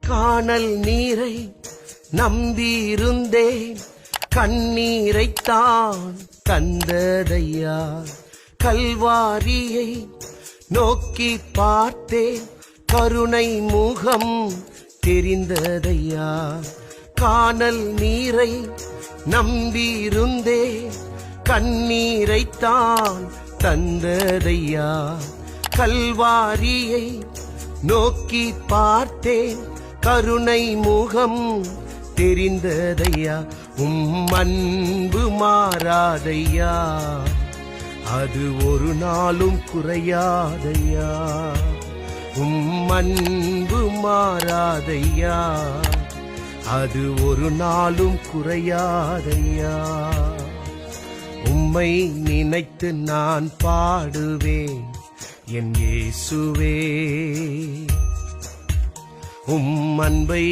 காணல் நீரை நம்பியிருந்தேன், கண்ணீரைத்தான் தந்ததையா. கல்வாரியை நோக்கி பார்த்தேன், கருணை முகம் தெரிந்ததையா. காணல் நீரை நம்பியிருந்தேன், கண்ணீரைத்தான் தந்ததையா. கல்வாரியை நோக்கி பார்த்தேன், கருணை முகம் தெரிந்ததையா. அன்பு மாறாதையா, அது ஒரு நாளும் குறையாதையா. அன்பு மாறாதையா, அது ஒரு நாளும் குறையாதையா. உம்மை நினைத்து நான் பாடுவேன் என் இயேசுவே, அன்பை